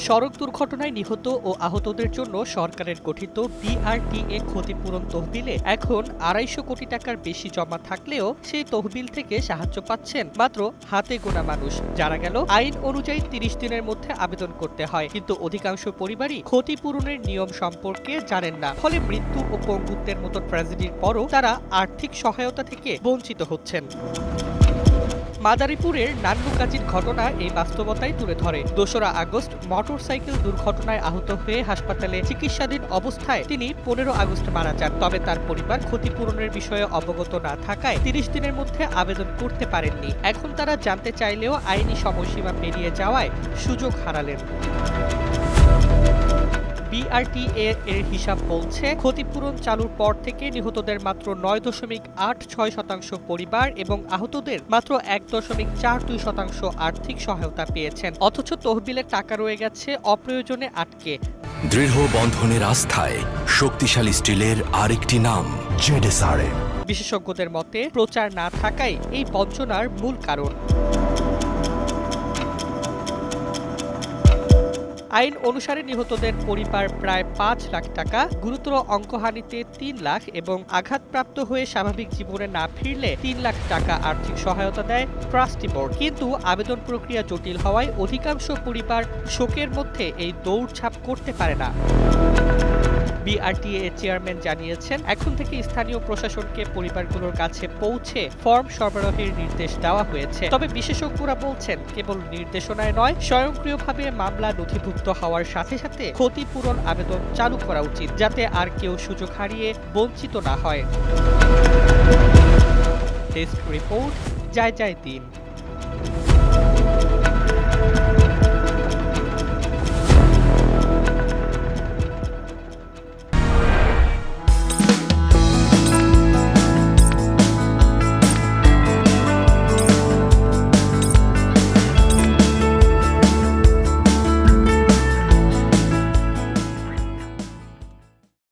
সড়ক দুর্ঘটনায় নিহত ও আহতদের জন্য সরকারের গঠিত বিআরটিএ ক্ষতিপূরণ তহবিলে এখন ২৫০ কোটি টাকার বেশি জমা থাকলেও সেই তহবিল থেকে সাহায্য পাচ্ছেন মাত্র হাতে গোনা মানুষ। জানা গেল, আইন অনুযায়ী ৩০ দিনের মধ্যে আবেদন করতে হয়, কিন্তু অধিকাংশ পরিবারই ক্ষতিপূরণের নিয়ম সম্পর্কে জানেন না। ফলে মৃত্যু ও পঙ্গুত্বের মতো ট্র্যাজেডির পরও তারা আর্থিক সহায়তা থেকে বঞ্চিত হচ্ছেন। মাদারীপুরের নান্নু কাজীর ঘটনা এই বাস্তবতাই তুলে ধরে। ২রা আগস্ট মোটরসাইকেল দুর্ঘটনায় আহত হয়ে হাসপাতালে চিকিৎসাধীন অবস্থায় তিনি ১৫ আগস্ট মারা যান। তবে তার পরিবার ক্ষতিপূরণের বিষয়ে অবগত না থাকায় ৩০ দিনের মধ্যে আবেদন করতে পারেননি। এখন তারা জানতে চাইলেও আইনি সময়সীমা পেরিয়ে যাওয়ায় সুযোগ হারালেন। বিআরটিএ এর হিসাব বলছে, ক্ষতিপূরণ চালুর পর থেকে নিহতদের মাত্র ৯.৮৬% পরিবার এবং আহতদের মাত্র ১.৪২% আর্থিক সহায়তা পেয়েছেন। অথচ তহবিলের টাকা রয়ে গেছে অপ্রয়োজনে আটকে। দৃঢ় বন্ধনের আস্থায় শক্তিশালী স্টিলের আরেকটি নাম জেডএসআরএম। বিশেষজ্ঞদের মতে, প্রচার না থাকাই এই বঞ্চনার মূল কারণ। আইন অনুসারে নিহতদের পরিবার প্রায় ৫ লাখ টাকা, গুরুতর অঙ্কহানিতে ৩ লাখ এবং আঘাতপ্রাপ্ত হয়ে স্বাভাবিক জীবনে না ফিরলে ৩ লাখ টাকা আর্থিক সহায়তা দেয় ট্রাস্টি বোর্ড। কিন্তু আবেদন প্রক্রিয়া জটিল হওয়ায় অধিকাংশ পরিবার শোকের মধ্যে এই দৌড়ঝাঁপ করতে পারে না। বিআরটিএ চেয়ারম্যান জানিয়েছেন, এখন থেকে স্থানীয় প্রশাসনকে পরিবারগুলোর কাছে পৌঁছে ফর্ম সরবরাহের নির্দেশ দেওয়া হয়েছে। তবে বিশেষজ্ঞরা বলছেন, কেবল নির্দেশনায় নয়, স্বয়ংক্রিয়ভাবে মামলা নথিভুক্ত হওয়ার সাথে সাথে ক্ষতিপূরণ আবেদন চালু করা উচিত, যাতে আর কেউ সুযোগ হারিয়ে বঞ্চিত না হয়। ডেস্ক রিপোর্ট, জয় জয় দিন।